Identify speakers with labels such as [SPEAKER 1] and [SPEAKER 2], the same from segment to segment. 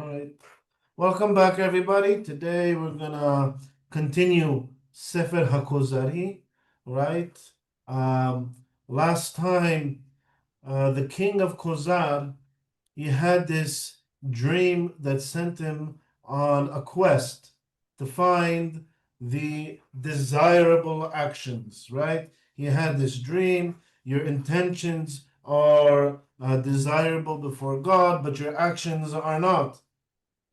[SPEAKER 1] All right. Welcome back, everybody. Today we're gonna continue Sefer HaKuzari, right? Um, Last time, the King of Khazar, he had this dream that sent him on a quest to find the desirable actions, right? He had this dream. Your intentions are desirable before God, but your actions are not.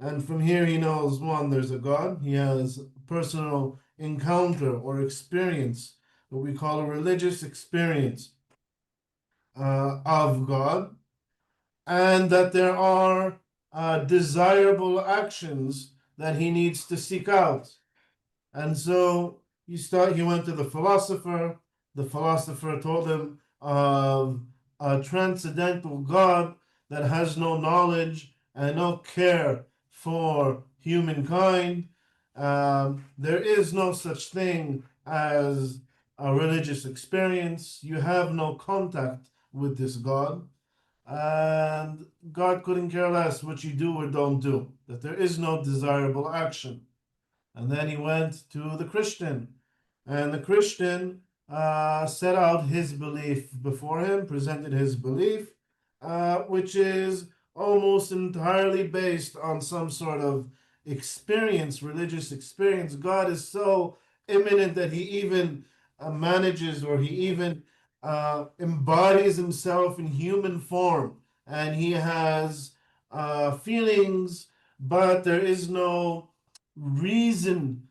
[SPEAKER 1] And from here, he knows one, there's a God. He has personal encounter or experience, what we call a religious experience of God, and that there are desirable actions that he needs to seek out. And so he went to the philosopher. The philosopher told him of a transcendental God that has no knowledge and no care for humankind. There is no such thing as a religious experience. You have no contact with this God. And God couldn't care less what you do or don't do, that there is no desirable action. And then he went to the Christian, and the Christian set out his belief before him, presented his belief, which is almost entirely based on some sort of experience, religious experience. God is so immanent that he even manages, or he even embodies himself in human form, and he has feelings, but there is no reasoning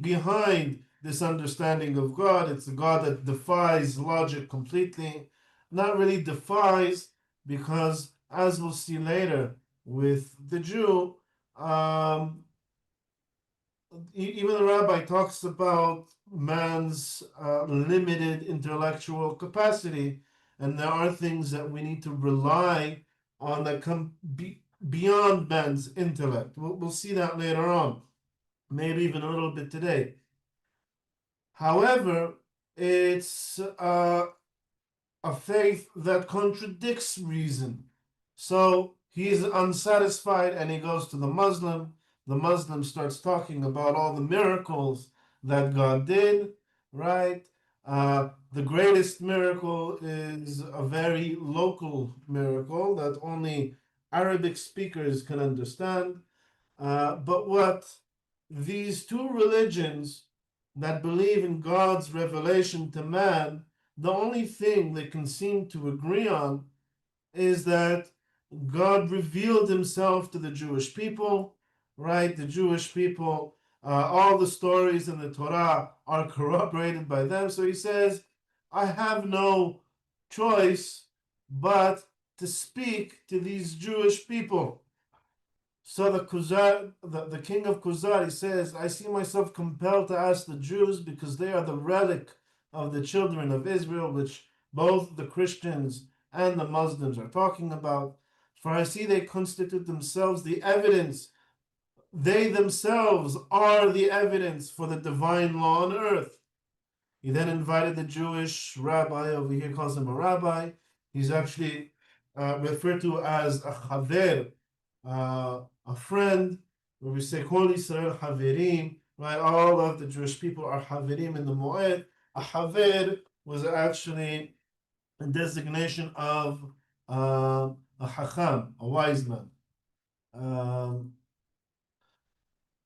[SPEAKER 1] behind this understanding of God. It's a God that defies logic completely. Not really defies, because as we'll see later with the Jew, um, even the rabbi talks about man's limited intellectual capacity, and there are things that we need to rely on that come beyond man's intellect. We'll see that later on, maybe even a little bit today. However, it's a faith that contradicts reason. So he's unsatisfied and he goes to the Muslim. The Muslim starts talking about all the miracles that God did, right? The greatest miracle is a very local miracle that only Arabic speakers can understand. But what these two religions that believe in God's revelation to man, the only thing they can seem to agree on is that God revealed himself to the Jewish people, right? The Jewish people, all the stories in the Torah are corroborated by them. So he says, I have no choice but to speak to these Jewish people. So the king of Kuzari says, I see myself compelled to ask the Jews because they are the relic of the children of Israel, which both the Christians and the Muslims are talking about. For I see they constitute themselves the evidence. They themselves are the evidence for the divine law on earth. He then invited the Jewish rabbi, over here calls him a rabbi. He's actually referred to as a chaver, a friend, where we say Kol Yisrael Haverim, right? All of the Jewish people are Haverim in the Moed. A Haver was actually a designation of a Hacham, a wise man.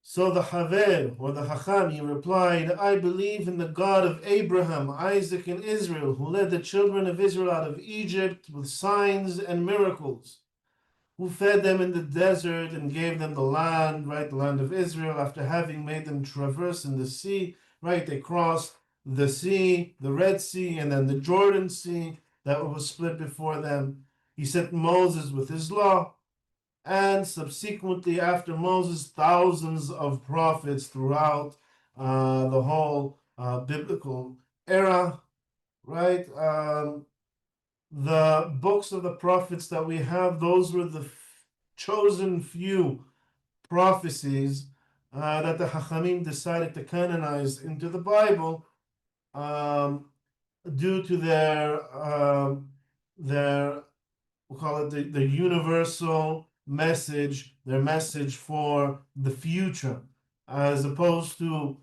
[SPEAKER 1] So the Haver, or the Hacham, he replied, I believe in the God of Abraham, Isaac, and Israel, who led the children of Israel out of Egypt with signs and miracles, who fed them in the desert and gave them the land, right, the land of Israel, after having made them traverse in the sea, right, they crossed the sea, the Red Sea, and then the Jordan Sea that was split before them. He sent Moses with his law, and subsequently after Moses, thousands of prophets throughout the whole biblical era, right? The books of the prophets that we have, those were the chosen few prophecies that the Hachamim decided to canonize into the Bible, due to their we'll call it the universal message for the future, as opposed to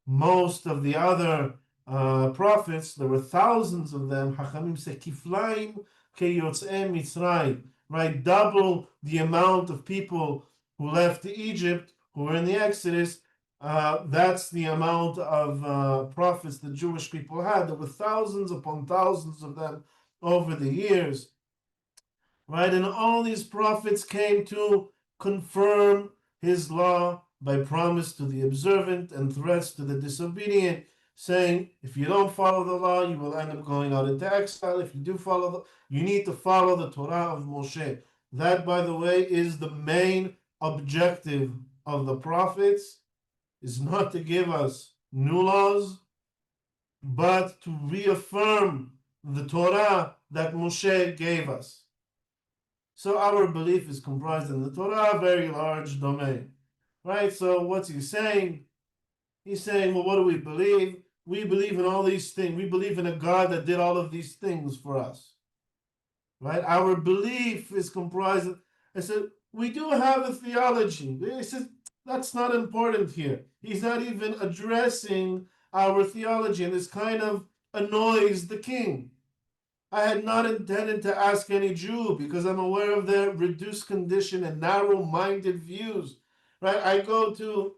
[SPEAKER 1] most of the other prophets. There were thousands of them. Hachamim say kiflaim keyotzei Mitzrayim, right? Double the amount of people who left Egypt, who were in the Exodus. That's the amount of prophets the Jewish people had. There were thousands upon thousands of them over the years, right? And all these prophets came to confirm his law by promise to the observant and threats to the disobedient, saying, if you don't follow the law, you will end up going out into exile. If you do follow you need to follow the Torah of Moshe. That, by the way, is the main objective of the prophets, is not to give us new laws, but to reaffirm the Torah that Moshe gave us. So our belief is comprised in the Torah, a very large domain, right? So what's he saying? He's saying, well, what do we believe? We believe in all these things. We believe in a God that did all of these things for us, right? Our belief is comprised of, I said, we do have a theology. He says, that's not important here. He's not even addressing our theology, and this kind of annoys the king. I had not intended to ask any Jew because I'm aware of their reduced condition and narrow-minded views, right? I go to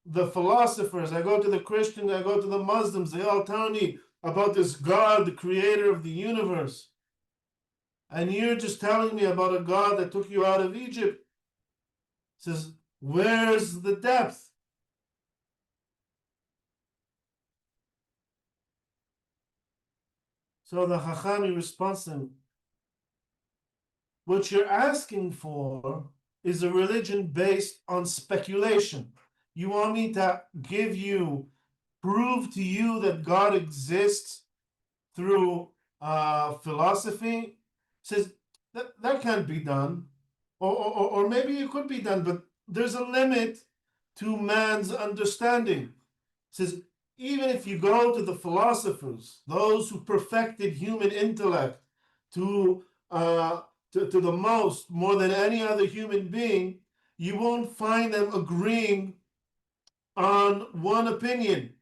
[SPEAKER 1] the philosophers, I go to the Christians, I go to the Muslims, they all tell me about this God, the creator of the universe. And you're just telling me about a God that took you out of Egypt. It says, where's the depth? So the Chachami responds to him, what you're asking for is a religion based on speculation. You want me to prove to you that God exists through philosophy? Says that can't be done. Or maybe it could be done, but there's a limit to man's understanding. Says, even if you go to the philosophers, those who perfected human intellect to the most, more than any other human being, you won't find them agreeing on one opinion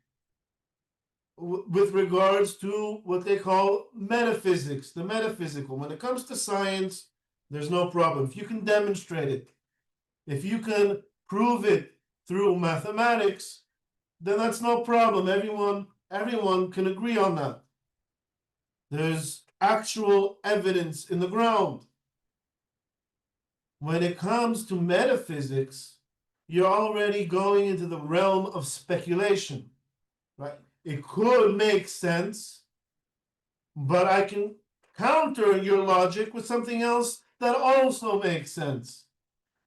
[SPEAKER 1] with regards to what they call metaphysics, the metaphysical. When it comes to science, there's no problem. If you can demonstrate it, if you can prove it through mathematics, then that's no problem. Everyone can agree on that. There's actual evidence in the ground. When it comes to metaphysics, you're already going into the realm of speculation, right? It could make sense, but I can counter your logic with something else that also makes sense.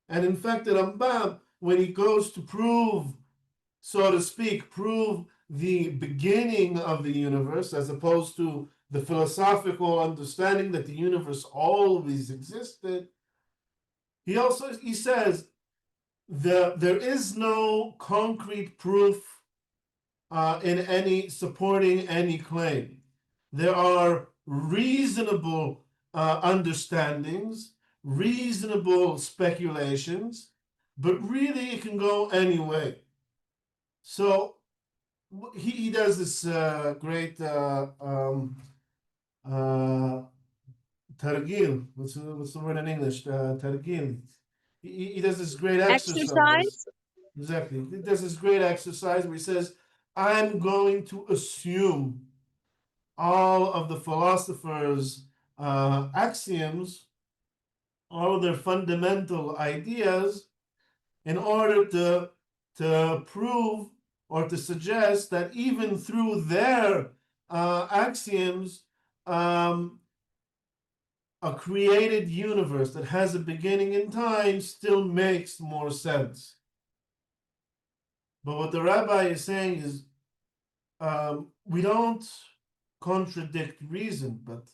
[SPEAKER 1] And in fact, the Rambam, when he goes to prove, so to speak, prove the beginning of the universe, as opposed to the philosophical understanding that the universe always existed, he says there is no concrete proof in any supporting any claim. There are reasonable understandings, reasonable speculations, but really it can go any way. So he does this great targil. What's the word in English? Targil. He does this great exercise. Exactly. He does this great exercise where he says, I'm going to assume all of the philosophers' axioms, all of their fundamental ideas, in order to prove or to suggest that even through their axioms, a created universe that has a beginning in time still makes more sense. But what the rabbi is saying is, we don't contradict reason, but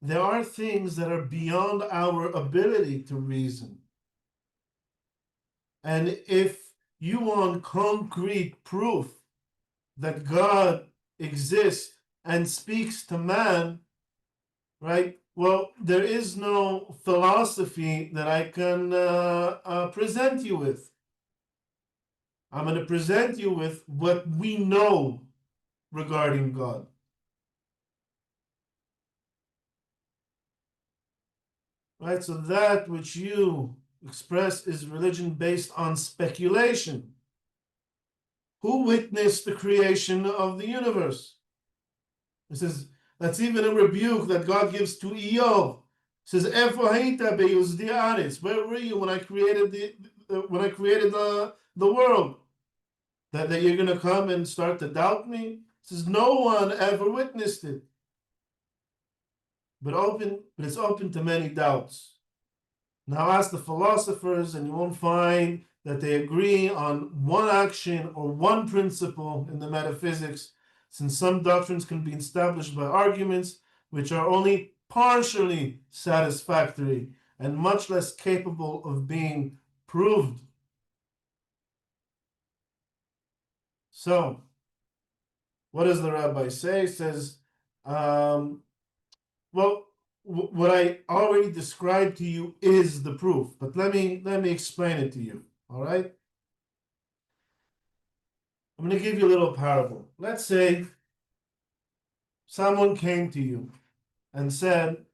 [SPEAKER 1] there are things that are beyond our ability to reason. And if you want concrete proof that God exists and speaks to man, right, Well, there is no philosophy that I can present you with. I'm going to present you with what we know regarding God. Right? So that which you express is religion based on speculation. Who witnessed the creation of the universe? It says that's even a rebuke that God gives to Eov. It says, "Efo haita beyuzdi aretz?" Where were you when I created the world? That you're going to come and start to doubt me? It says no one ever witnessed it, but it's open to many doubts. Now ask the philosophers, and you won't find that they agree on one action or one principle in the metaphysics, since some doctrines can be established by arguments which are only partially satisfactory and much less capable of being proved. So, what does the rabbi say? He says, well, what I already described to you is the proof, but let me explain it to you. All right? I'm going to give you a little parable. Let's say someone came to you and said,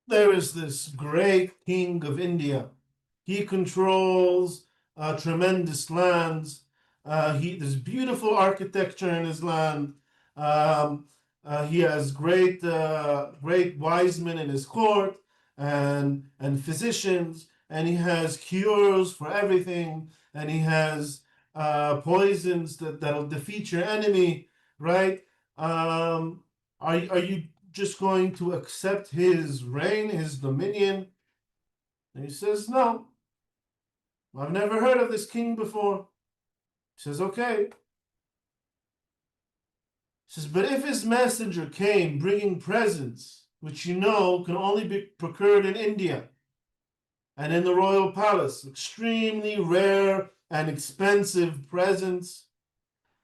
[SPEAKER 1] there is this great king of India. He controls tremendous lands. There's beautiful architecture in his land. Um, he has great wise men in his court and physicians, and he has cures for everything, and he has poisons that'll defeat your enemy, right? Are you just going to accept his reign, his dominion? And he says, no, I've never heard of this king before. He says, okay. He says, but if his messenger came bringing presents, which you know can only be procured in India and in the royal palace, extremely rare and expensive presents,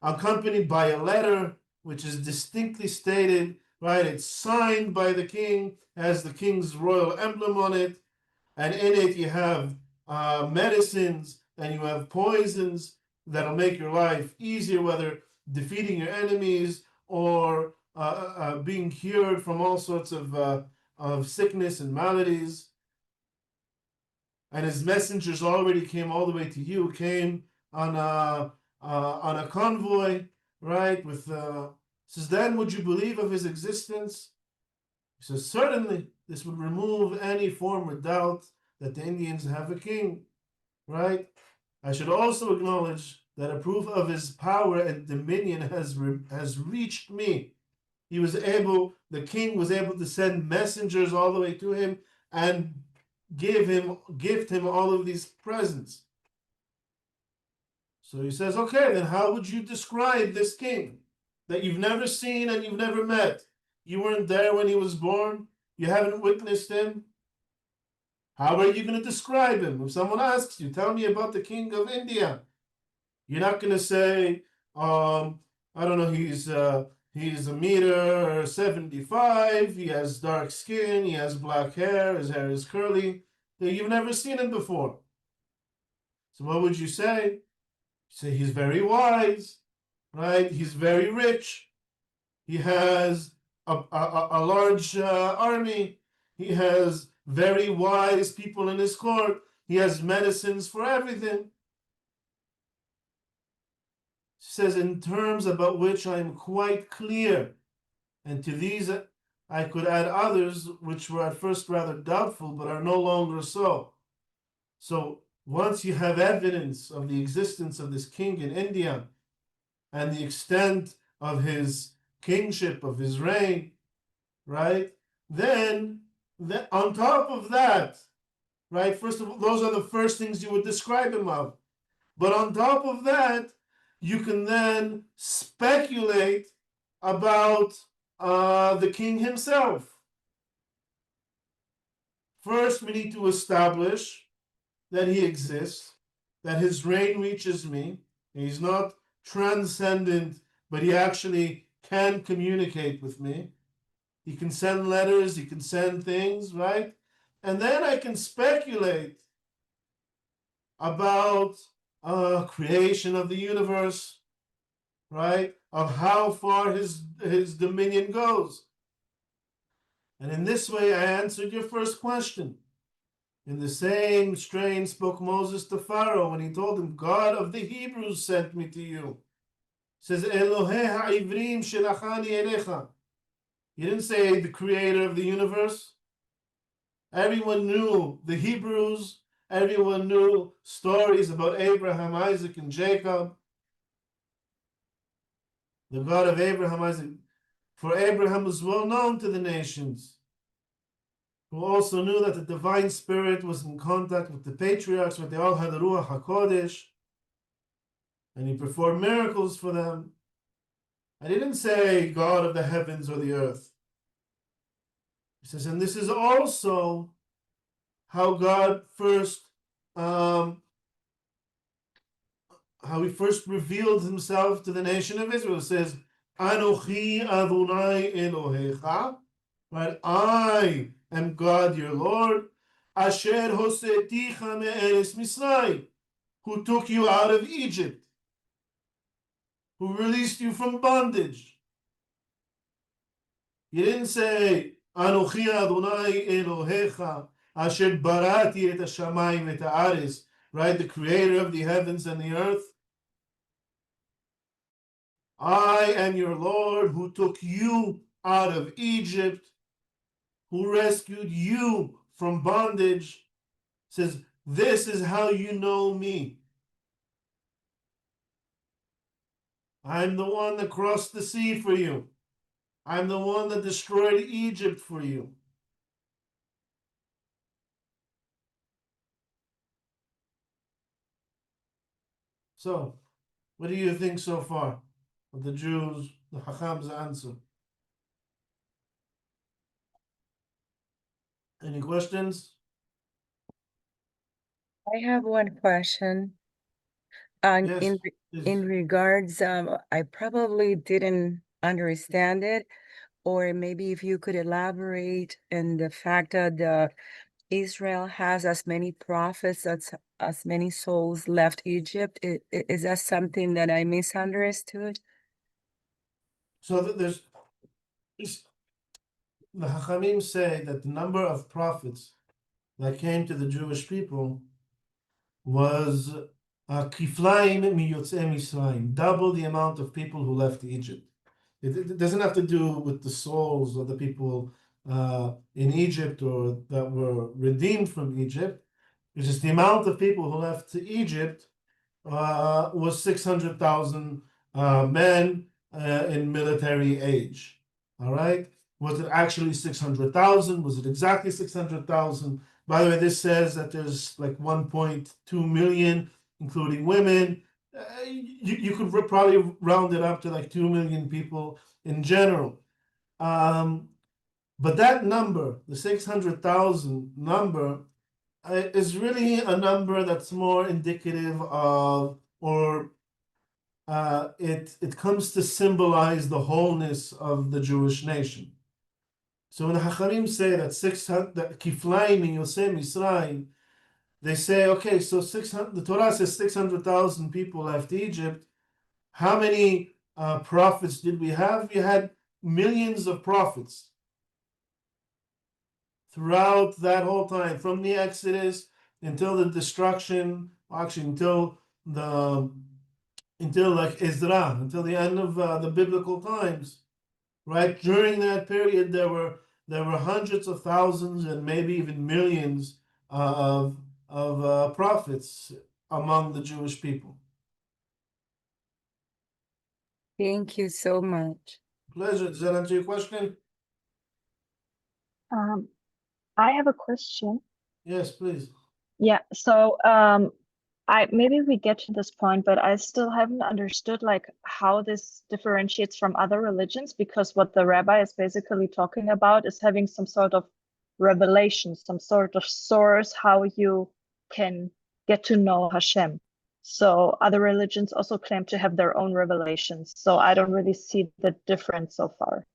[SPEAKER 1] accompanied by a letter which is distinctly stated, right? It's signed by the king, has the king's royal emblem on it, and in it you have medicines and you have poisons that'll make your life easier, whether defeating your enemies or being cured from all sorts of sickness and maladies. And his messengers already came all the way to you, came on a convoy, right? Says, then would you believe of his existence? He says, certainly, this would remove any form of doubt that the Indians have a king, right? I should also acknowledge that a proof of his power and dominion has reached me. The king was able to send messengers all the way to him and gift him all of these presents. So he says, okay, then how would you describe this king that you've never seen and you've never met? You weren't there when he was born. You haven't witnessed him. How are you going to describe him? If someone asks you, tell me about the king of India, you're not going to say, I don't know, he's a meter 75, he has dark skin, he has black hair, his hair is curly. You've never seen him before. So what would you say? Say he's very wise, right? He's very rich. He has a large army. He has very wise people in his court. He has medicines for everything. She says, in terms about which I am quite clear, and to these I could add others which were at first rather doubtful, but are no longer so. So once you have evidence of the existence of this king in India and the extent of his kingship, of his reign, right? Then on top of that, right? First of all, those are the first things you would describe him of. But on top of that, you can then speculate about the king himself. First, we need to establish that he exists, that his reign reaches me. He's not transcendent, but he actually can communicate with me. He can send letters, he can send things, right? And then I can speculate about creation of the universe, right? Of how far his dominion goes. And in this way, I answered your first question. In the same strain spoke Moses to Pharaoh when he told him, God of the Hebrews sent me to you. Says Elohei ha'ivrim shelachani elecha. He didn't say the creator of the universe. Everyone knew the Hebrews. Everyone knew stories about Abraham, Isaac, and Jacob. The God of Abraham, Isaac. For Abraham was well known to the nations, who also knew that the divine spirit was in contact with the patriarchs, but they all had the Ruach HaKodesh, and he performed miracles for them. I didn't say God of the heavens or the earth. He says, and this is also how God first, how he first revealed himself to the nation of Israel. It says, Anochi Adonai Elohecha, right? I am God your Lord, Asher Hoseticha me'eres Misraim, who took you out of Egypt, who released you from bondage. He didn't say, Anochi Adonai Elohecha, Asher barati et hashamayim et haaretz, right? The creator of the heavens and the earth. I am your Lord who took you out of Egypt, who rescued you from bondage. Says, this is how you know me. I'm the one that crossed the sea for you. I'm the one that destroyed Egypt for you. So, what do you think so far of the Jews, the Hacham's answer? Any questions?
[SPEAKER 2] I have one question.
[SPEAKER 1] Yes,
[SPEAKER 2] In
[SPEAKER 1] please.
[SPEAKER 2] regards, I probably didn't understand it, or maybe if you could elaborate in the fact that Israel has as many prophets as many souls left Egypt. Is that something that I misunderstood?
[SPEAKER 1] So there's the Hachamim say that the number of prophets that came to the Jewish people was kiflaim miyotzei Misraim, double the amount of people who left Egypt. It doesn't have to do with the souls of the people in Egypt or that were redeemed from Egypt. It's just the amount of people who left to Egypt was 600,000 men in military age. All right. Was it actually 600,000? Was it exactly 600,000? By the way, this says that there's like 1.2 million, including women. You could probably round it up to like 2 million people in general. But that number, the 600,000 number, is really a number that's more indicative of, or it comes to symbolize the wholeness of the Jewish nation. So when the Hachamim say that 600, that Kiflaim in Yosem Misraim, they say, okay, so 600, the Torah says 600,000 people left Egypt. How many prophets did we have? We had millions of prophets throughout that whole time, from the Exodus until the destruction, actually until like Ezra, until the end of the biblical times, right? During that period, there were hundreds of thousands and maybe even millions of prophets among the Jewish people.
[SPEAKER 2] Thank you so much.
[SPEAKER 1] Pleasure. Does that answer your question?
[SPEAKER 3] I have a question.
[SPEAKER 1] Yes, please.
[SPEAKER 3] Yeah, so maybe we get to this point, but I still haven't understood like how this differentiates from other religions, because what the rabbi is basically talking about is having some sort of revelation, some sort of source, how you can get to know Hashem. So other religions also claim to have their own revelations. So I don't really see the difference so far.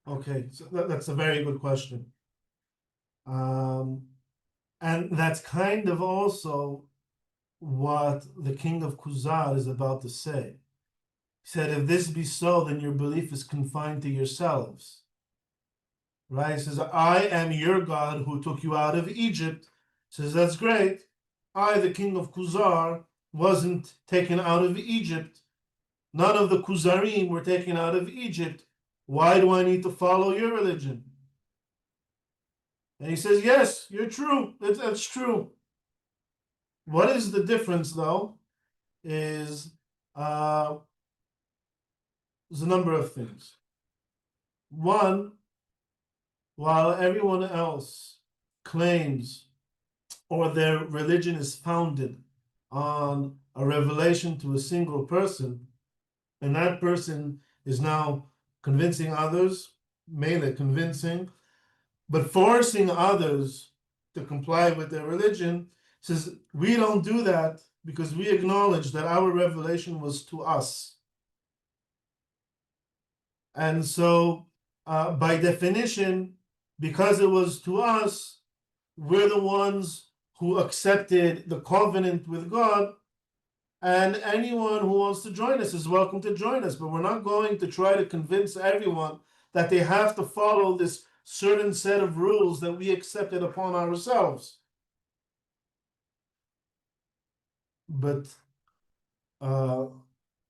[SPEAKER 1] Okay, so that's a very good question. And that's kind of also what the King of Khazar is about to say. He said, if this be so, then your belief is confined to yourselves. Right? He says, I am your God who took you out of Egypt. He says, that's great. I, the King of Khazar, wasn't taken out of Egypt. None of the Kuzzarim were taken out of Egypt. Why do I need to follow your religion? And he says, yes, you're true. That's true. What is the difference, though, is there's a number of things. One, while everyone else claims or their religion is founded on a revelation to a single person, and that person is now convincing others, mainly convincing, but forcing others to comply with their religion, says we don't do that because we acknowledge that our revelation was to us. And so, by definition, because it was to us, we're the ones who accepted the covenant with God, and anyone who wants to join us is welcome to join us. But we're not going to try to convince everyone that they have to follow this certain set of rules that we accepted upon ourselves. But the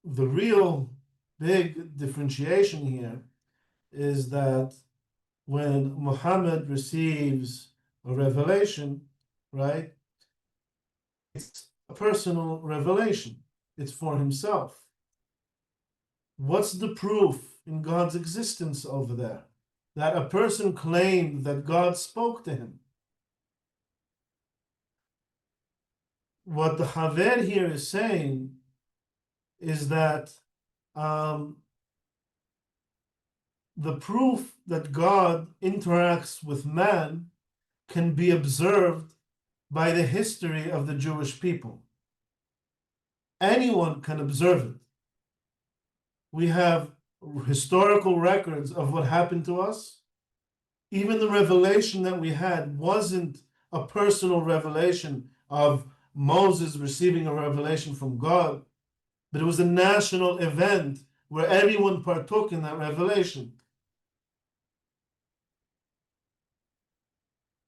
[SPEAKER 1] real big differentiation here is that when Muhammad receives a revelation, right, it's a personal revelation. It's for himself. What's the proof in God's existence over there? That a person claimed that God spoke to him. What the Haver here is saying is that the proof that God interacts with man can be observed by the history of the Jewish people. Anyone can observe it. We have historical records of what happened to us. Even the revelation that we had wasn't a personal revelation of Moses receiving a revelation from God, but it was a national event where everyone partook in that revelation.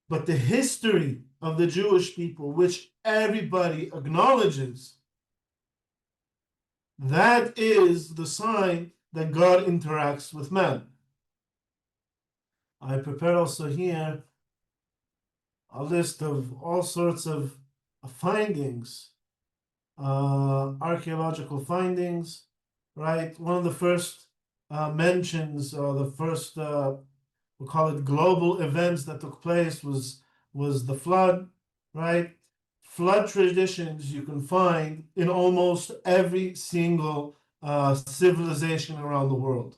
[SPEAKER 1] But the history of the Jewish people, which everybody acknowledges, that is the sign that God interacts with man. I prepared also here a list of all sorts of findings, archaeological findings, right? One of the first mentions, or the first, we'll call it global events that took place was the flood, right? Flood traditions you can find in almost every single civilization around the world.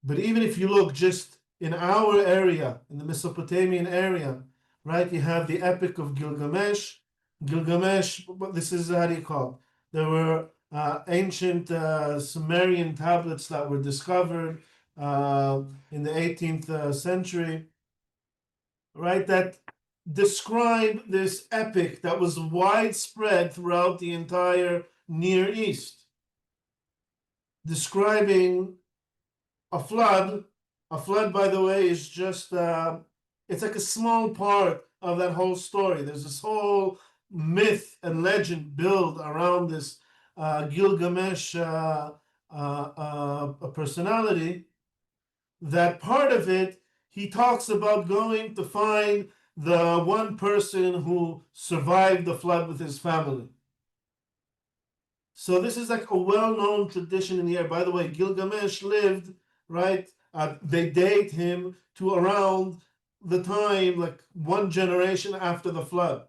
[SPEAKER 1] But even if you look just in our area, in the Mesopotamian area, right, you have the Epic of Gilgamesh. Gilgamesh, this is how do you call it? There were ancient Sumerian tablets that were discovered in the 18th century, right, that describe this epic that was widespread throughout the entire Near East, describing a flood. A flood, by the way, is just, it's like a small part of that whole story. There's this whole myth and legend built around this Gilgamesh personality. That part of it, he talks about going to find the one person who survived the flood with his family. So this is like a well-known tradition in the area. By the way, Gilgamesh lived, right? They date him to around the time, like one generation after the flood.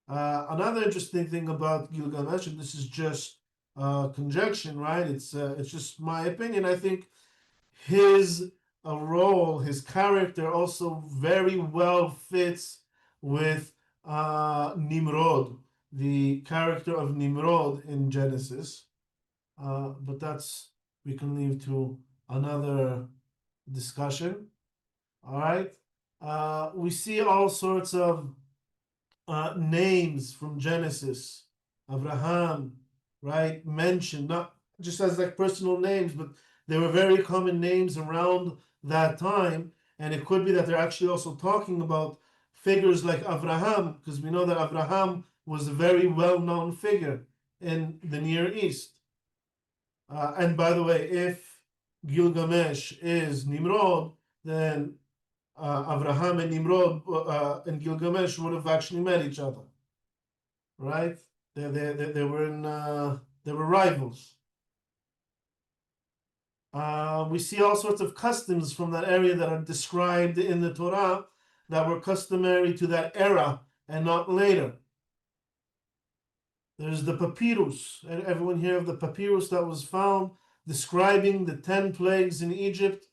[SPEAKER 1] Another interesting thing about Gilgamesh, and this is just conjecture, right? It's just my opinion. I think his role, his character, also very well fits with Nimrod, the character of Nimrod in Genesis. But that's we can leave to another discussion. All right. We see all sorts of names from Genesis, Abraham, right? Mentioned, not just as like personal names, but they were very common names around that time. And it could be that they're actually also talking about figures like Abraham, because we know that Abraham was a very well-known figure in the Near East. And by the way, if Gilgamesh is Nimrod, then Abraham and Nimrod and Gilgamesh would have actually met each other, right? They were in they were rivals. We see all sorts of customs from that area that are described in the Torah that were customary to that era and not later. There's the papyrus. Everyone hear of the papyrus that was found describing the 10 plagues in Egypt?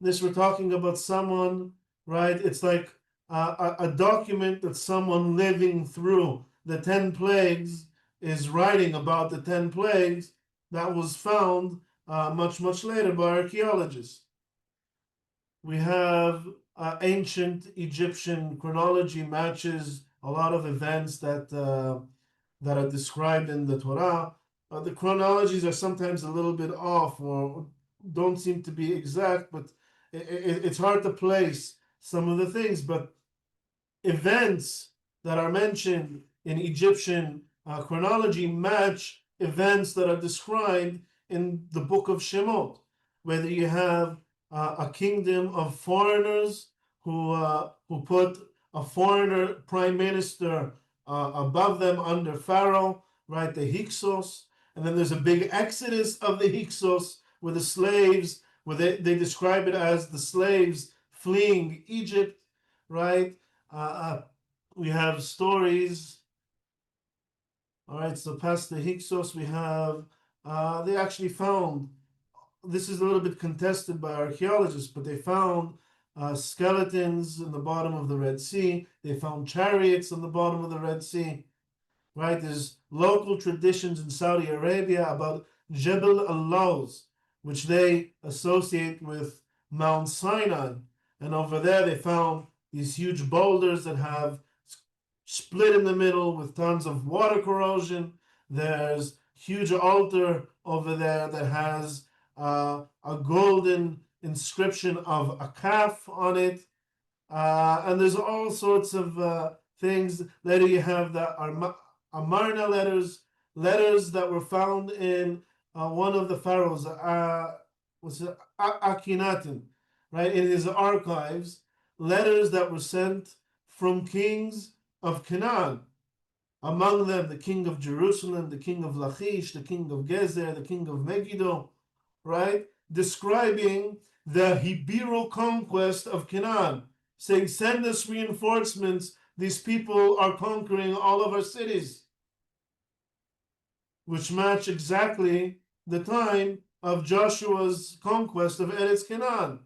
[SPEAKER 1] This we're talking about someone, right? It's like a document that someone living through the 10 plagues is writing about the 10 plagues that was found much later by archaeologists. We have ancient Egyptian chronology matches a lot of events that are described in the Torah. The chronologies are sometimes a little bit off or don't seem to be exact, but it's hard to place some of the things. But events that are mentioned in Egyptian chronology match events that are described in the book of Shemot, whether you have a kingdom of foreigners who put a foreigner prime minister above them under Pharaoh, right? The Hyksos, and then there's a big exodus of the Hyksos where the slaves, where they describe it as the slaves fleeing Egypt, right? We have stories. All right, so past the Hyksos, we have they actually found, this is a little bit contested by archaeologists, but they found skeletons in the bottom of the Red Sea. They found chariots on the bottom of the Red Sea, right? There's local traditions in Saudi Arabia about Jebel al-Lawz, which they associate with Mount Sinai. And over there, they found these huge boulders that have split in the middle with tons of water corrosion. There's huge altar over there that has a golden inscription of a calf on it. And there's all sorts of things. Later you have the Amarna letters that were found in one of the pharaohs, was it Akhenaten, right? In his archives, letters that were sent from kings of Canaan. Among them, the king of Jerusalem, the king of Lachish, the king of Gezer, the king of Megiddo, right? Describing the Hebrew conquest of Canaan, saying, send us reinforcements. These people are conquering all of our cities, which match exactly the time of Joshua's conquest of Eretz Canaan.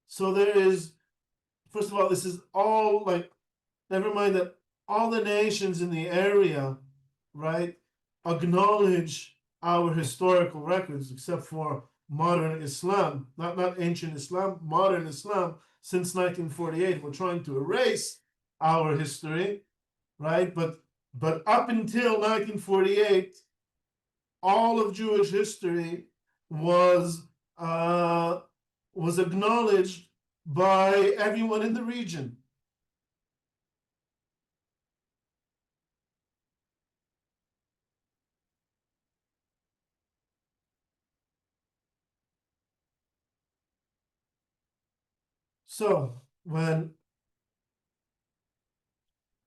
[SPEAKER 1] So there is, first of all, this is all like, never mind that all the nations in the area, right, acknowledge our historical records, except for modern Islam, not ancient Islam, modern Islam. Since 1948, we're trying to erase our history, right? But up until 1948, all of Jewish history was acknowledged by everyone in the region. So when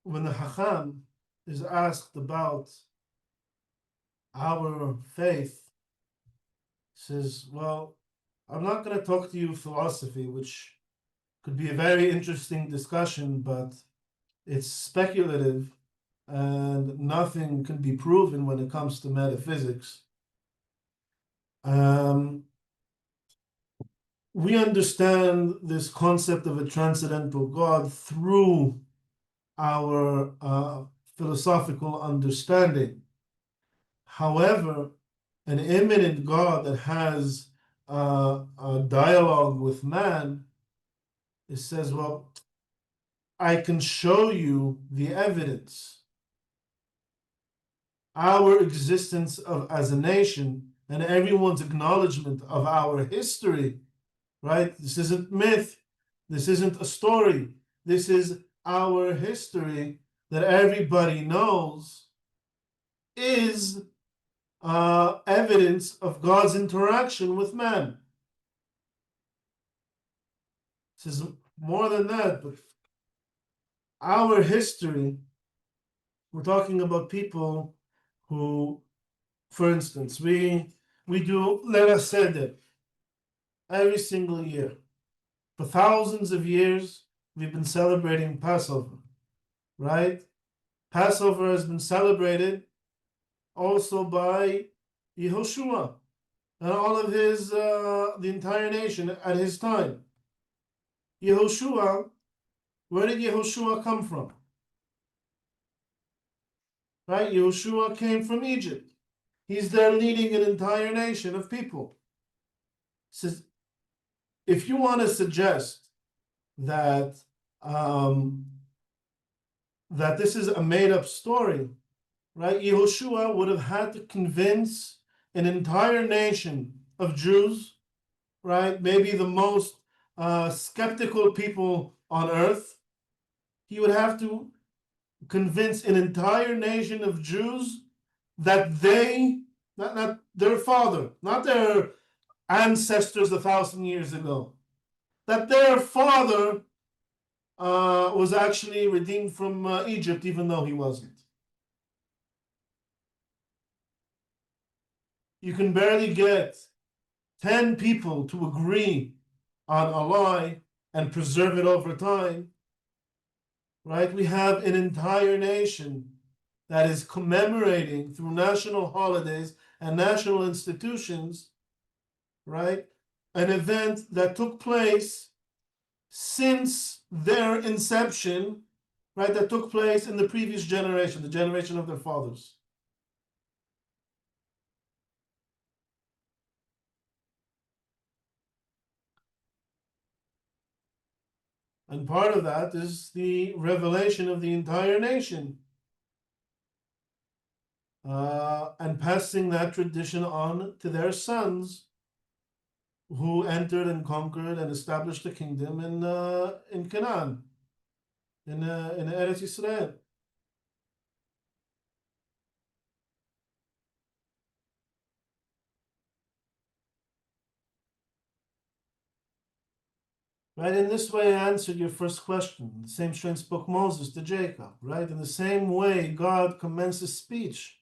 [SPEAKER 1] the Hacham is asked about our faith, he says, well, I'm not going to talk to you philosophy, which could be a very interesting discussion, but it's speculative and nothing can be proven when it comes to metaphysics. We understand this concept of a transcendental God through our philosophical understanding. However, an immanent God that has a dialogue with man, it says, well, I can show you the evidence. Our existence as a nation and everyone's acknowledgement of our history, right? This isn't myth. This isn't a story. This is our history that everybody knows is evidence of God's interaction with man. This is more than that, but our history, we're talking about people who, for instance, we do, let us say that every single year, for thousands of years, we've been celebrating Passover, right? Passover has been celebrated also by Yehoshua and all of his, the entire nation at his time. Yehoshua, where did Yehoshua come from? Right? Yehoshua came from Egypt. He's there leading an entire nation of people. Says, if you want to suggest that that this is a made-up story, right? Yehoshua would have had to convince an entire nation of Jews, right? Maybe the most skeptical people on earth. He would have to convince an entire nation of Jews that they, not their father, not their ancestors 1,000 years ago, that their father was actually redeemed from Egypt, even though he wasn't. You can barely get 10 people to agree on a lie and preserve it over time, right? We have an entire nation that is commemorating through national holidays and national institutions, right? An event that took place since their inception, right? That took place in the previous generation, the generation of their fathers. And part of that is the revelation of the entire nation. And passing that tradition on to their sons, who entered and conquered and established the kingdom in Canaan, in Eretz Yisrael. Right, in this way, I answered your first question. The same strain spoke Moses to Jacob, right? In the same way, God commences speech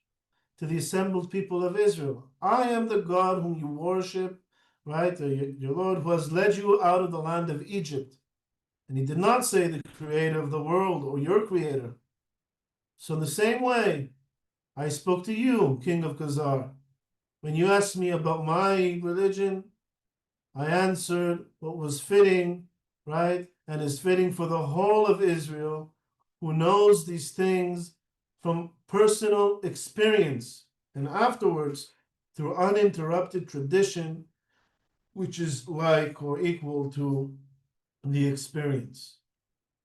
[SPEAKER 1] to the assembled people of Israel. I am the God whom you worship, right? Your Lord who has led you out of the land of Egypt. And he did not say the creator of the world or your creator. So in the same way, I spoke to you, King of Khazar. When you asked me about my religion, I answered what was fitting, right? And is fitting for the whole of Israel who knows these things from personal experience and afterwards through uninterrupted tradition, which is like or equal to the experience.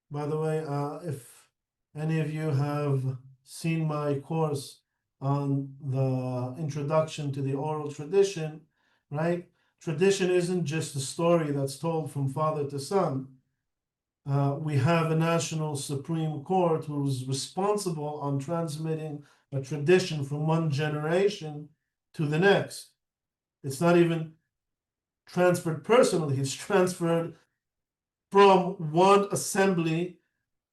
[SPEAKER 1] By the way, if any of you have seen my course on the introduction to the oral tradition, right? Tradition isn't just a story that's told from father to son. We have a national Supreme Court who's responsible on transmitting a tradition from one generation to the next. It's not even transferred personally, it's transferred from one assembly,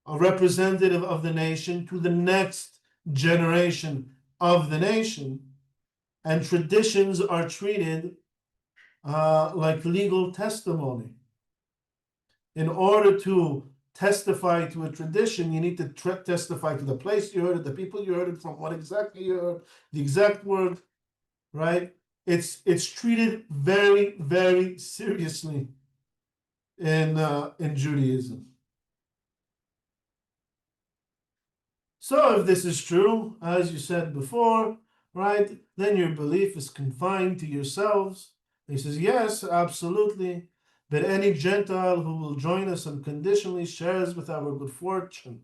[SPEAKER 1] a representative of the nation, to the next generation of the nation. And traditions are treated like legal testimony. In order to testify to a tradition, you need to testify to the place you heard it, the people you heard it from, what exactly you heard, the exact word, right? It's treated very, very seriously in Judaism. So if this is true, as you said before, right? Then your belief is confined to yourselves. He says, yes, absolutely. But any Gentile who will join us unconditionally shares with our good fortune.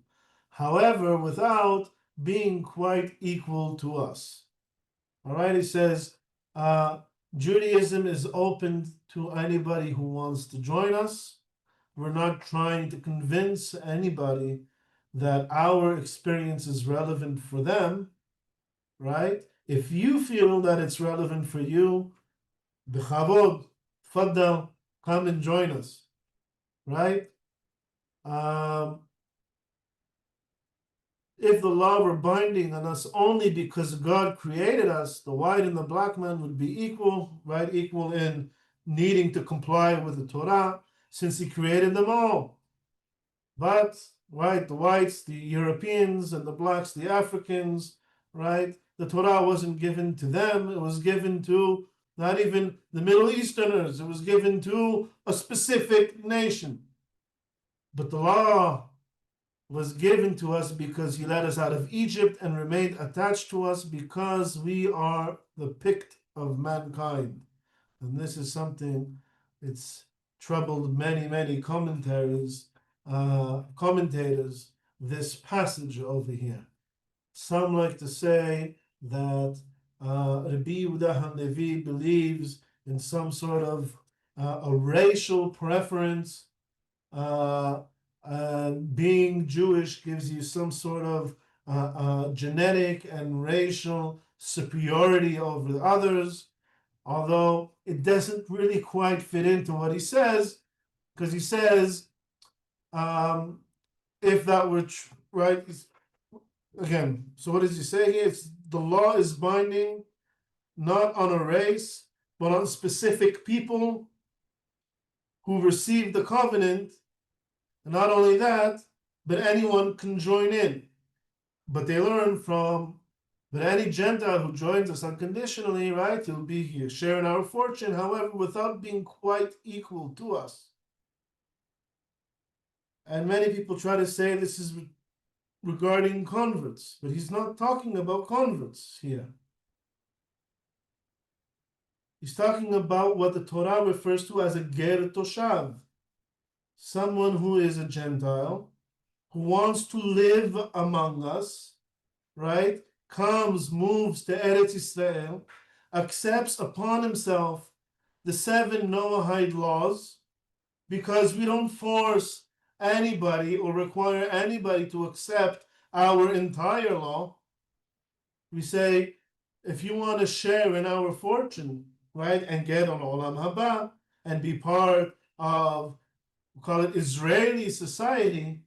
[SPEAKER 1] However, without being quite equal to us. All right, he says, Judaism is open to anybody who wants to join us. We're not trying to convince anybody that our experience is relevant for them, right? If you feel that it's relevant for you, b'chavod, faddal, come and join us, right? If the law were binding on us only because God created us, the white and the black man would be equal, right? Equal in needing to comply with the Torah, since He created them all. But, right, the whites, the Europeans, and the blacks, the Africans, right? The Torah wasn't given to them, it was given to not even the Middle Easterners, it was given to a specific nation. But the law was given to us because He led us out of Egypt and remained attached to us because we are the picked of mankind. And this is something it's troubled many commentators, this passage over here. Some like to say that Rabbi Yehuda HaLevi believes in some sort of a racial preference. Being Jewish gives you some sort of genetic and racial superiority over others, although it doesn't really quite fit into what he says, because he says, if that were right, again, so what does he say here? It's the law is binding not on a race, but on specific people who receive the covenant. And not only that, but anyone can join in. But they learn from, but any Gentile who joins us unconditionally, right, he'll be here sharing our fortune, however, without being quite equal to us. And many people try to say this is regarding converts, but he's not talking about converts here. He's talking about what the Torah refers to as a ger toshav, someone who is a Gentile, who wants to live among us, right? Comes, moves to Eretz Israel, accepts upon himself the 7 Noahide laws, because we don't force anybody or require anybody to accept our entire law. We say, if you want to share in our fortune, right, and get on Olam Haba and be part of, we call it Israeli society,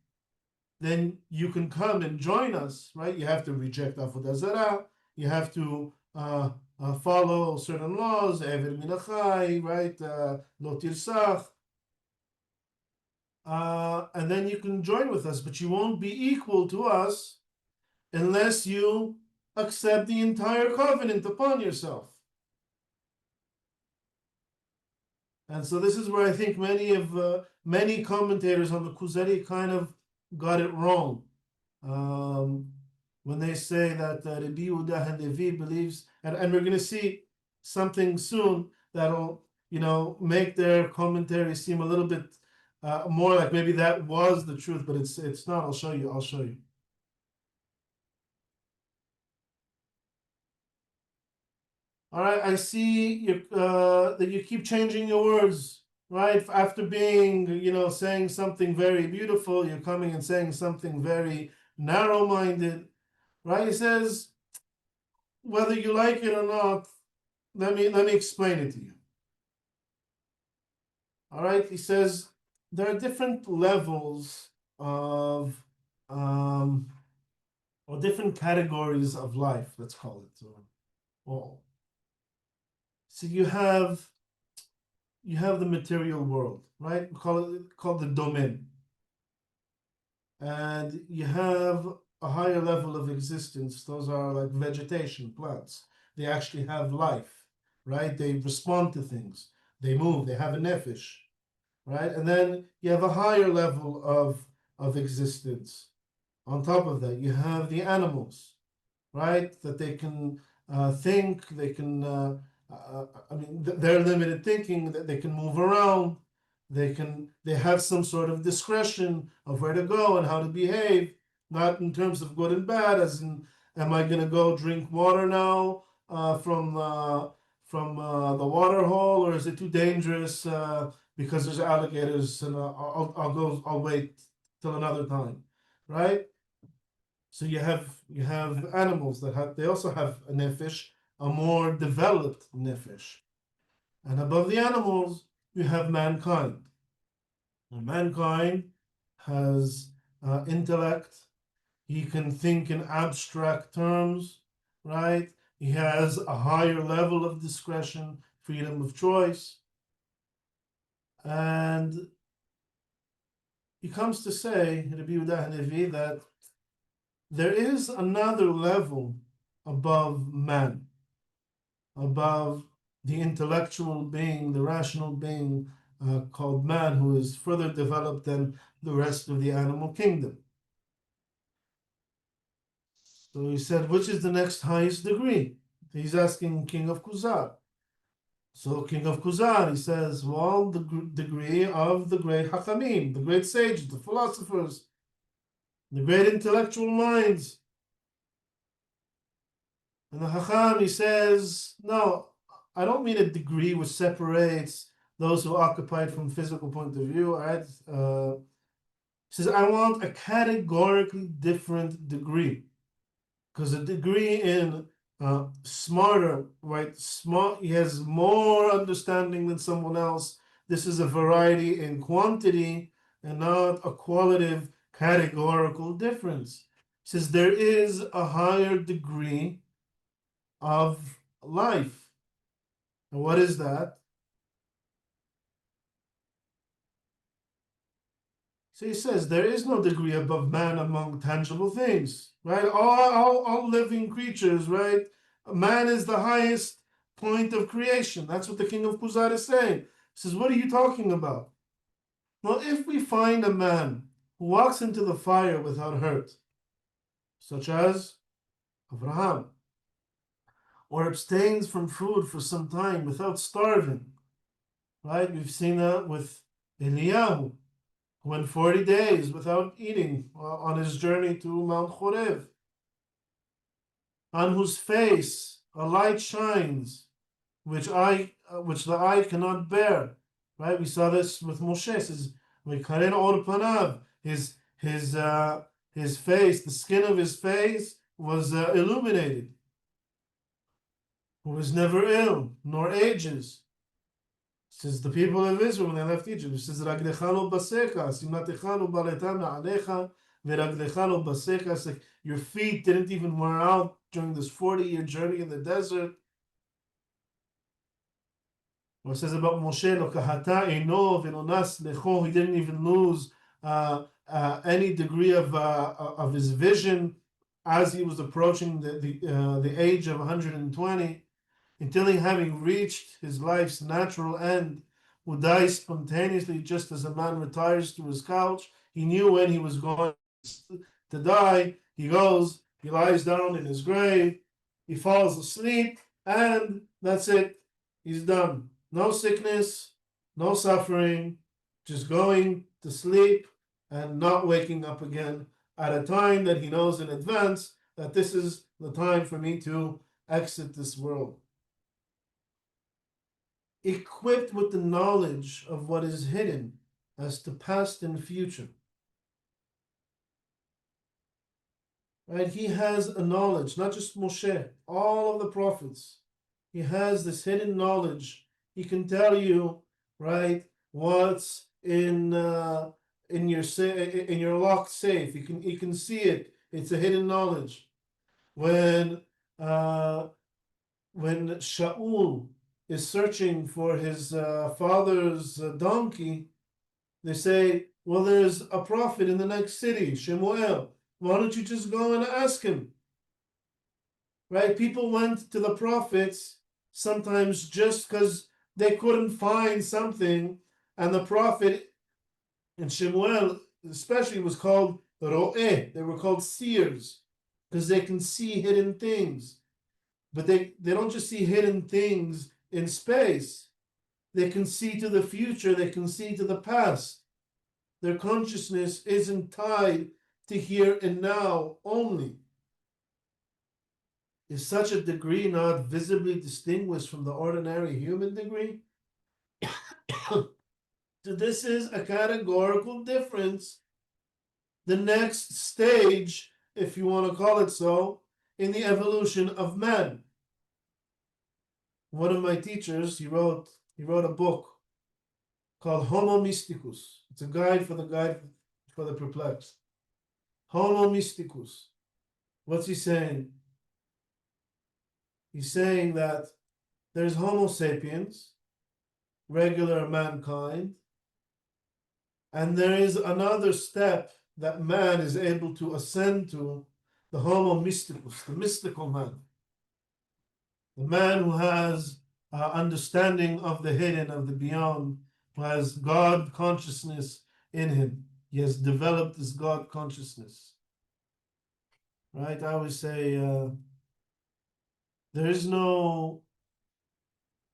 [SPEAKER 1] then you can come and join us, right? You have to reject Avodah Zarah, you have to follow certain laws, Eved Min Achai, right? Lo Tirsach. And then you can join with us, but you won't be equal to us unless you accept the entire covenant upon yourself. And so this is where I think many commentators on the Kuzzari kind of got it wrong. When they say that Rabbi Yehuda HaLevi believes, and we're going to see something soon that'll, make their commentary seem a little bit more like maybe that was the truth, but it's not. I'll show you. All right, I see that you keep changing your words, right? After being, saying something very beautiful, you're coming and saying something very narrow-minded, right? He says, whether you like it or not, let me explain it to you. All right, he says there are different levels of or different categories of life, let's call it. So you have the material world, right? We call it called the domain. And you have a higher level of existence. Those are like vegetation, plants. They actually have life, right? They respond to things. They move. They have a nefesh, right? And then you have a higher level of existence. On top of that, you have the animals, right? That they can think. They can. Their limited thinking, that they can move around. They have some sort of discretion of where to go and how to behave, not in terms of good and bad, as in, am I going to go drink water now from the water hole, or is it too dangerous because there's alligators, and I'll wait till another time, right? So you have animals they also have a nefesh, a more developed nefesh, and above the animals you have mankind. And mankind has intellect. He can think in abstract terms, right? He has a higher level of discretion, freedom of choice, and he comes to say, Rabbi Yehuda HaLevi, that there is another level above man, above the intellectual being, the rational being called man, who is further developed than the rest of the animal kingdom. So he said, which is the next highest degree? He's asking King of Khazar. So King of Khazar, he says, well, the degree of the great Hakamim, the great sages, the philosophers, the great intellectual minds. And the Hacham, he says, no, I don't mean a degree which separates those who occupy it from physical point of view. Right? He says, I want a categorically different degree. Because a degree in smarter, right? Smart, he has more understanding than someone else. This is a variety in quantity and not a qualitative categorical difference. He says there is a higher degree of life. And what is that? So he says there is no degree above man among tangible things, right? All living creatures, right? Man is the highest point of creation. That's what the King of Khazar is saying. He says, what are you talking about? Well, if we find a man who walks into the fire without hurt, such as Abraham, or abstains from food for some time without starving, right? We've seen that with Eliyahu, who went 40 days without eating on his journey to Mount Horeb, on whose face a light shines, which the eye cannot bear. Right? We saw this with Moshe. It says, his face, the skin of his face was illuminated, who was never ill, nor ages. It says the people of Israel, when they left Egypt, it says, your feet didn't even wear out during this 40-year journey in the desert. What it says about Moshe, he didn't even lose any degree of his vision as he was approaching the age of 120, until he, having reached his life's natural end, would die spontaneously, just as a man retires to his couch. He knew when he was going to die. He goes, he lies down in his grave, he falls asleep, and that's it. He's done. No sickness, no suffering, just going to sleep and not waking up again at a time that he knows in advance that this is the time for me to exit this world. Equipped with the knowledge of what is hidden as to past and future. Right? He has a knowledge, not just Moshe, all of the prophets. He has this hidden knowledge. He can tell you, right, what's in your locked safe. You can see it. It's a hidden knowledge. When Shaul is searching for his father's donkey, they say, well, there's a prophet in the next city, Shemuel. Why don't you just go and ask him? Right? People went to the prophets sometimes just because they couldn't find something, and the prophet and Shemuel especially was called Ro'eh. They were called seers because they can see hidden things. but they don't just see hidden things in space. They can see to the future, they can see to the past. Their consciousness isn't tied to here and now only. Is such a degree not visibly distinguished from the ordinary human degree? So this is a categorical difference. The next stage, if you want to call it so, in the evolution of man. One of my teachers, he wrote a book called Homo Mysticus. It's a guide for the perplexed. Homo Mysticus. What's he saying? He's saying that there's Homo sapiens, regular mankind, and there is another step that man is able to ascend to, the Homo Mysticus, the mystical man. The man who has understanding of the hidden, of the beyond, who has God consciousness in him. He has developed this God consciousness. Right? I always say, there is no,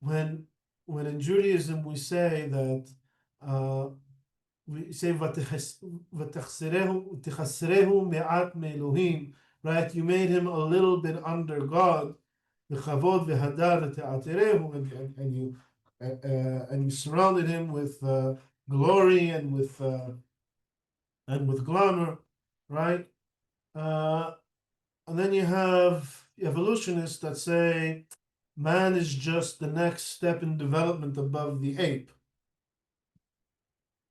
[SPEAKER 1] when in Judaism we say that we say "V'tachserehu me'at me'elohim," right? You made him a little bit under God, v'chavod v'hadar te'aterehu, and you surrounded him with glory and with glamour, right? And then you have evolutionists that say man is just the next step in development above the ape.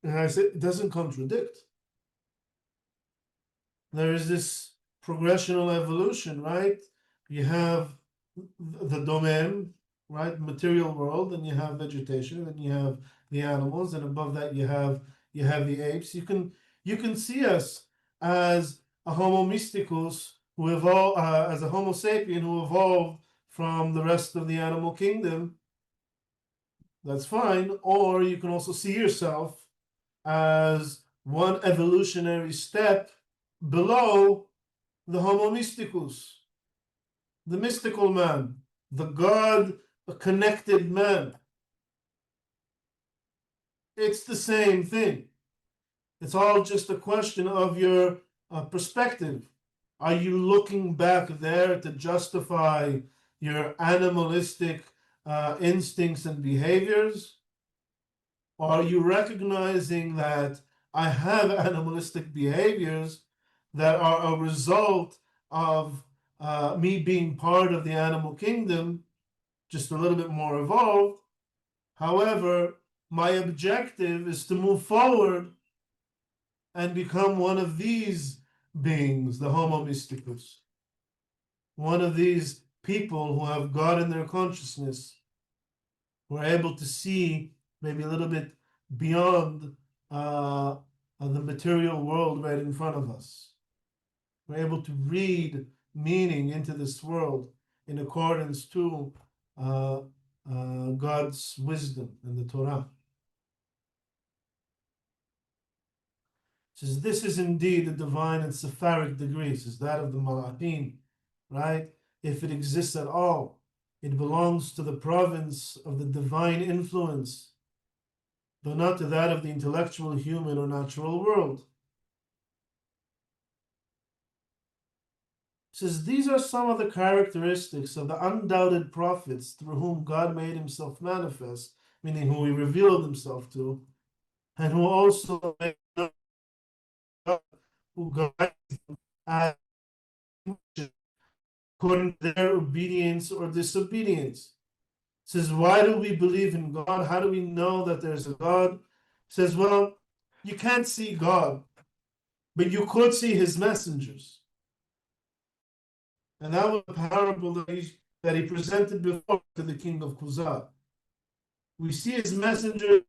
[SPEAKER 1] And I say it doesn't contradict. There is this progressional evolution, right? You have the domain, right? Material world, and you have vegetation, and you have the animals, and above that you have the apes. You can see us as a Homo mysticus who evolved, as a Homo sapien who evolved from the rest of the animal kingdom. That's fine. Or you can also see yourself as one evolutionary step below the Homo mysticus, the mystical man, the God-connected man. It's the same thing. It's all just a question of your perspective. Are you looking back there to justify your animalistic instincts and behaviors? Or are you recognizing that I have animalistic behaviors that are a result of me being part of the animal kingdom, just a little bit more evolved? However, my objective is to move forward and become one of these beings, the Homo Mysticus. One of these people who have God in their consciousness, who are able to see maybe a little bit beyond the material world right in front of us. We're able to read meaning into this world in accordance to God's wisdom and the Torah. It says this is indeed the divine and Sepharic degree, says that of the Malachim, right? If it exists at all, it belongs to the province of the divine influence, though not to that of the intellectual, human, or natural world. It says these are some of the characteristics of the undoubted prophets through whom God made himself manifest, meaning who he revealed himself to, and who also made who guided them as according to their obedience or disobedience. It says, why do we believe in God? How do we know that there's a God? It says, well, you can't see God, but you could see his messengers. And that was a parable that he presented before to the King of Khazar. We see his messengers,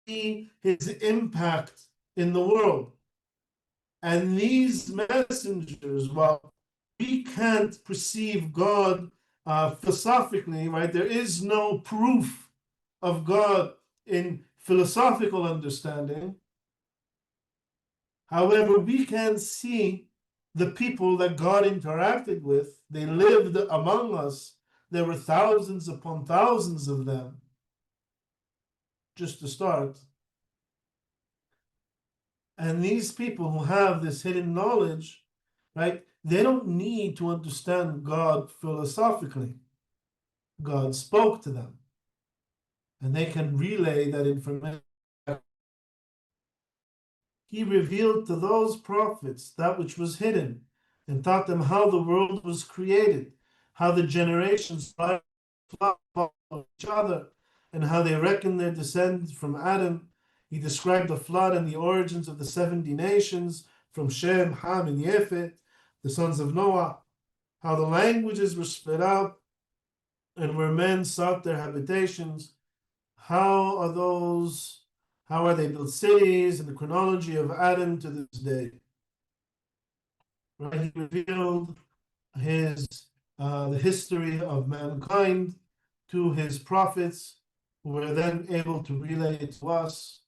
[SPEAKER 1] see his impact in the world. And these messengers, well, we can't perceive God philosophically, right? There is no proof of God in philosophical understanding. However, we can see the people that God interacted with. They lived among us. There were thousands upon thousands of them, just to start. And these people who have this hidden knowledge, right, they don't need to understand God philosophically. God spoke to them, and they can relay that information. He revealed to those prophets that which was hidden, and taught them how the world was created, how the generations follow each other, and how they reckoned their descent from Adam. He described the flood and the origins of the 70 nations from Shem, Ham, and Yefet, the sons of Noah, how the languages were split out, and where men sought their habitations. How are they built cities, and the chronology of Adam to this day. Right? He revealed the history of mankind to his prophets, who were then able to relay it to us.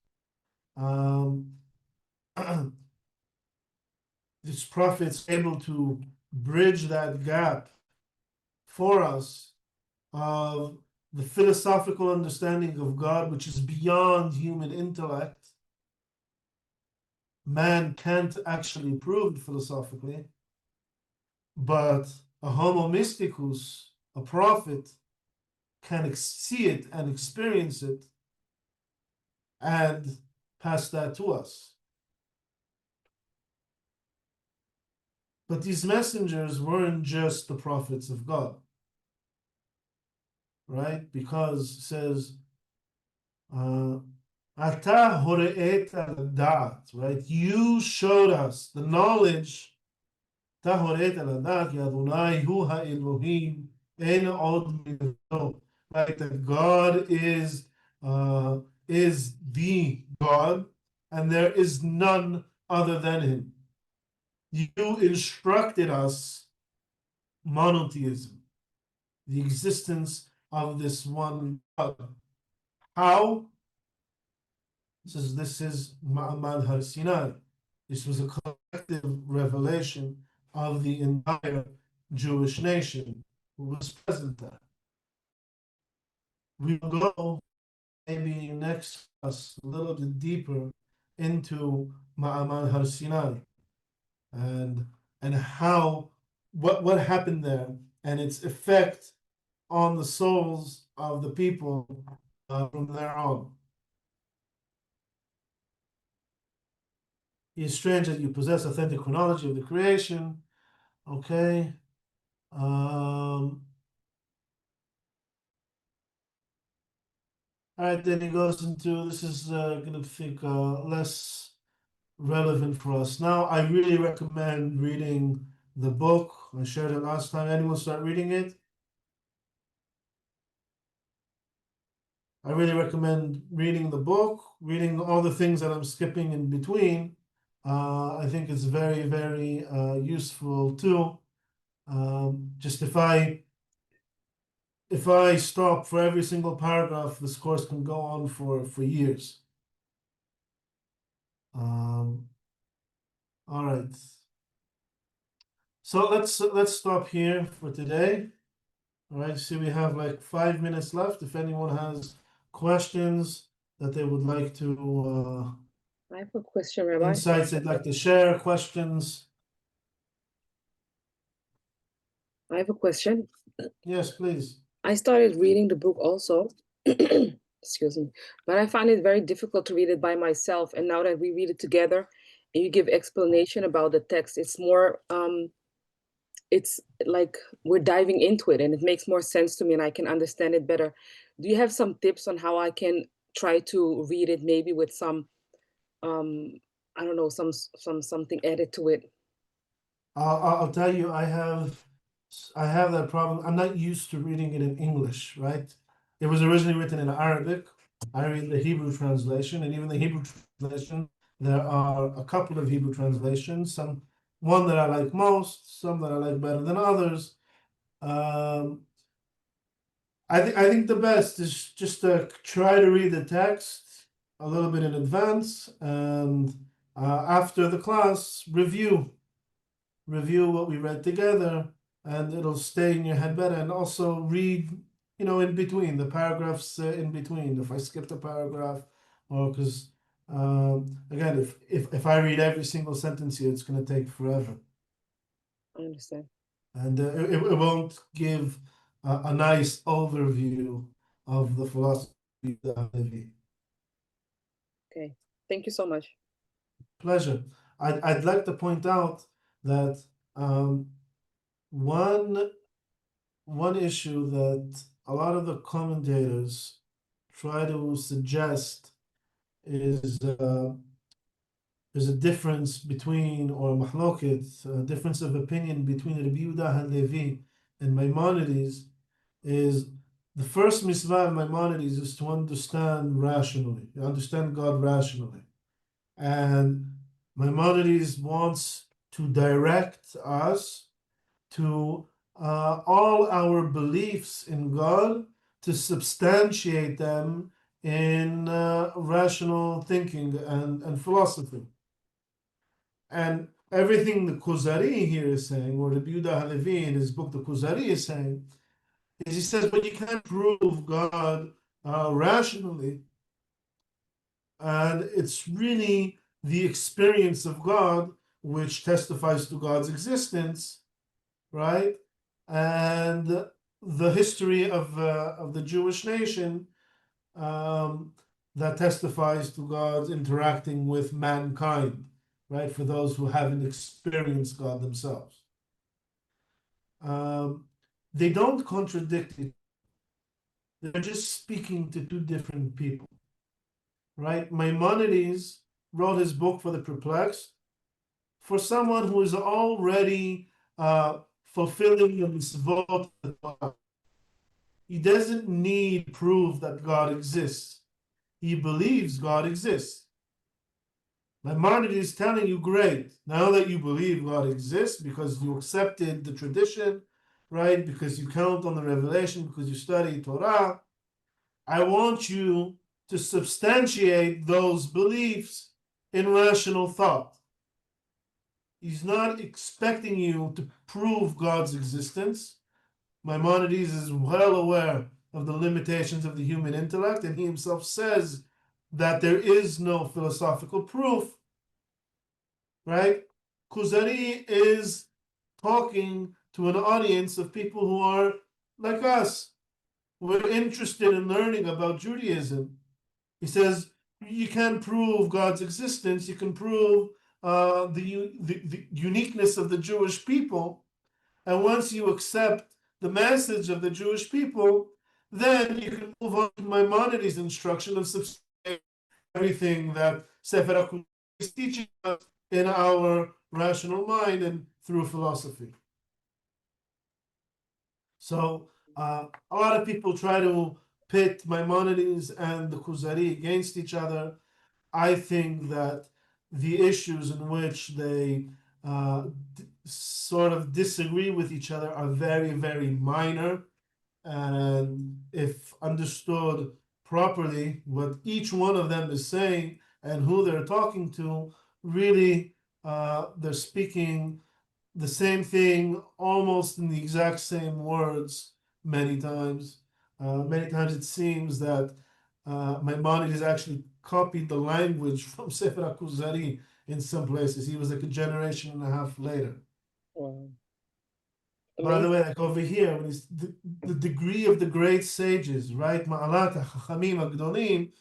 [SPEAKER 1] This prophet's able to bridge that gap for us of the philosophical understanding of God, which is beyond human intellect. Man can't actually prove it philosophically, but a homo mysticus, a prophet, can see it and experience it and pass that to us. But these messengers weren't just the prophets of God, right? Because it says, Ata hore'et al-dat, right? You showed us the knowledge. Ta hore'et al-dat, ki Adonai hu ha'elohim, en od milvado. Right? That God is the God, and there is none other than him. You instructed us monotheism, the existence of this one God. How? This is Ma'amad Har Sinai. This was a collective revelation of the entire Jewish nation who was present there. We will go maybe next us a little bit deeper into Ma'amad Har Sinai and how what happened there and its effect on the souls of the people from there on. It is strange that you possess authentic chronology of the creation. Okay. All right, then he goes into this is gonna think less relevant for us now. I really recommend reading the book. I shared it last time. Anyone start reading it? I really recommend reading the book, reading all the things that I'm skipping in between. I think it's very, very useful too. Just if I stop for every single paragraph, this course can go on for years. All right. So let's stop here for today. All right. See, we have like 5 minutes left. If anyone has questions that they would like to
[SPEAKER 4] I have a question, Rabbi.
[SPEAKER 1] insights they'd like to share, questions.
[SPEAKER 4] I have a question.
[SPEAKER 1] Yes, please.
[SPEAKER 4] I started reading the book also. Excuse me. But I find it very difficult to read it by myself. And now that we read it together and you give explanation about the text, it's more it's like we're diving into it and it makes more sense to me and I can understand it better. Do you have some tips on how I can try to read it maybe with some I don't know, something added to it?
[SPEAKER 1] I'll tell you, I have that problem. I'm not used to reading it in English, right? It was originally written in Arabic. I read the Hebrew translation, and even the Hebrew translation, there are a couple of Hebrew translations. One that I like most, some that I like better than others. I think the best is just to try to read the text a little bit in advance, and after the class, review what we read together, and it'll stay in your head better. And also read, in between the paragraphs, in between. If I skipped a paragraph, or because again, if I read every single sentence here, it's going to take forever,
[SPEAKER 4] I understand.
[SPEAKER 1] and it won't give a nice overview of the philosophy of HaLevi.
[SPEAKER 4] Okay. Thank you so much.
[SPEAKER 1] Pleasure. I'd like to point out that one issue that a lot of the commentators try to suggest is there's a difference between, or mahloket, a difference of opinion between Rabbi Yehuda HaLevi and Maimonides, is the first mitzvah of Maimonides is to understand rationally, understand God rationally. And Maimonides wants to direct us to all our beliefs in God, to substantiate them in rational thinking and philosophy. And everything the Kuzzari here is saying, or Rabbi Yehuda HaLevi in his book, the Kuzzari is saying, is he says, but you can't prove God rationally. And it's really the experience of God which testifies to God's existence, right? And the history of the Jewish nation that testifies to God's interacting with mankind, right? For those who haven't experienced God themselves. They don't contradict it. They're just speaking to two different people, right? Maimonides wrote his book for the Perplexed for someone who is already fulfilling the mitzvot. He doesn't need proof that God exists. He believes God exists. Maimonides is telling you, great, now that you believe God exists because you accepted the tradition, right? Because you count on the revelation, because you study Torah, I want you to substantiate those beliefs in rational thought. He's not expecting you to prove God's existence. Maimonides is well aware of the limitations of the human intellect, and he himself says that there is no philosophical proof, right? Kuzzari is talking to an audience of people who are like us. We're interested in learning about Judaism. He says, you can't prove God's existence, you can prove the uniqueness of the Jewish people. And once you accept the message of the Jewish people, then you can move on to Maimonides' instruction of substantiating everything that Sefer HaKuzzari is teaching us in our rational mind and through philosophy. So a lot of people try to pit Maimonides and the Kuzzari against each other. I think that the issues in which they sort of disagree with each other are very, very minor. And if understood properly, what each one of them is saying and who they're talking to, really they're speaking the same thing almost in the exact same words many times. Many times it seems that Maimonides actually copied the language from Sefer HaKuzzari in some places. He was like a generation and a half later.
[SPEAKER 4] Wow.
[SPEAKER 1] By the
[SPEAKER 4] Amazing.
[SPEAKER 1] way, like over here, when it's the degree of the great sages, right? Ma'alat HaChachamim HaGdolim,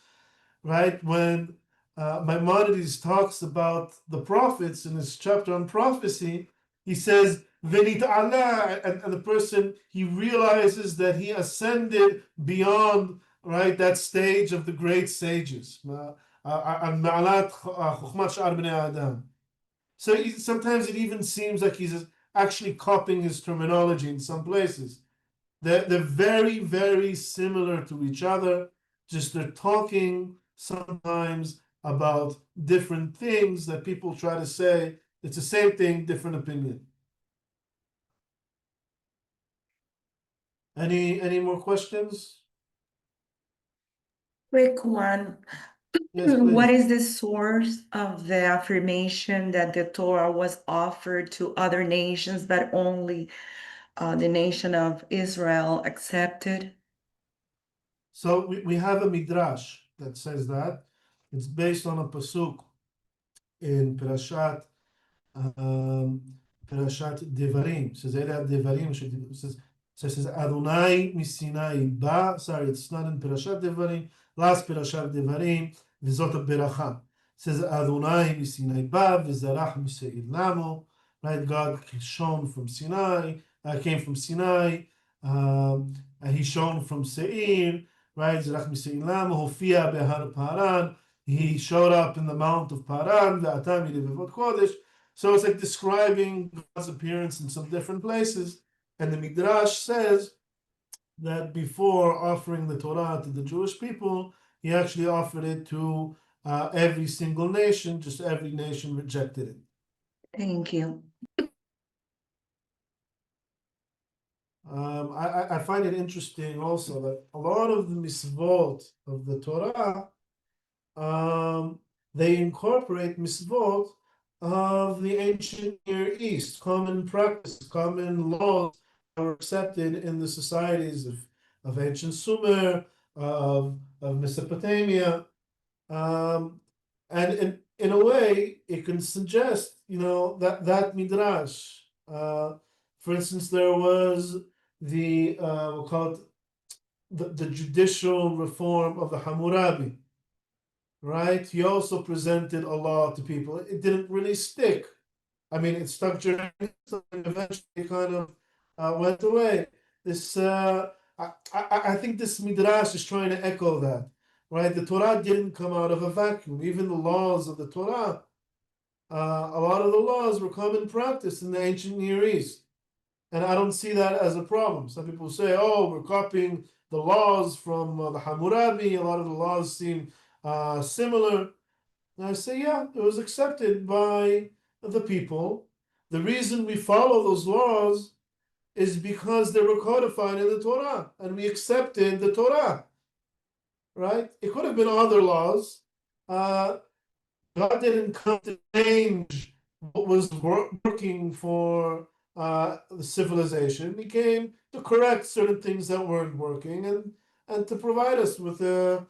[SPEAKER 1] right? When Maimonides talks about the prophets in his chapter on prophecy, he says, Venita'ala, and the person, he realizes that he ascended beyond, right, that stage of the great sages. Ma'alat Chokhmat Sha'ar Bnei Adam. So sometimes it even seems like he's actually copying his terminology in some places. They're very, very similar to each other, just they're talking sometimes about different things that people try to say. It's the same thing, different opinion. Any more questions?
[SPEAKER 2] Quick one.
[SPEAKER 1] Yes,
[SPEAKER 2] What
[SPEAKER 1] please.
[SPEAKER 2] is the source of the affirmation that the Torah was offered to other nations, but only the nation of Israel accepted?
[SPEAKER 1] So we have a midrash that says that. It's based on a pasuk in Parashat Devarim. It says Devarim. It says Adonai Misinai Ba. Sorry, it's not in Parashat Devarim. Last Parashat Devarim. V'zot beracha. It says Adonai Misinai Ba v'zarach Miseir Lamo. Right, God shone from Sinai. Came from Sinai. And he shone from Seir. Right, Zarach Miseir Lamo. Hofia behar Paran. He showed up in the Mount of Paran. V'atam yidevot kodesh. So it's like describing God's appearance in some different places. And the Midrash says that before offering the Torah to the Jewish people, he actually offered it to every single nation, just every nation rejected it.
[SPEAKER 2] Thank you.
[SPEAKER 1] I find it interesting also that a lot of the mitzvot of the Torah, they incorporate mitzvot of the ancient Near East, common practice, common laws that were accepted in the societies of ancient Sumer, of Mesopotamia. And in a way, it can suggest, that midrash. For instance, there was we'll call it the judicial reform of the Hammurabi, right? He also presented a law to people. It didn't really stick. I mean, it stuck during time, eventually kind of went away. This I think this midrash is trying to echo that, right? The Torah didn't come out of a vacuum. Even the laws of the Torah, a lot of the laws were common practice in the ancient Near East. And I don't see that as a problem. Some people say, oh, we're copying the laws from the Hammurabi. A lot of the laws seem similar. And I say, yeah, it was accepted by the people. The reason we follow those laws is because they were codified in the Torah, and we accepted the Torah, right? It could have been other laws. God didn't come to change what was working for the civilization. He came to correct certain things that weren't working, and to provide us with a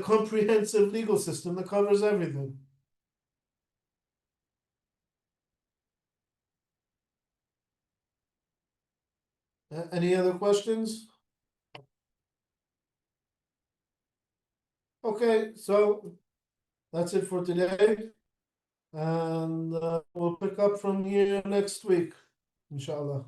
[SPEAKER 1] comprehensive legal system that covers everything. Any other questions? Okay, so that's it for today. And we'll pick up from here next week, inshallah.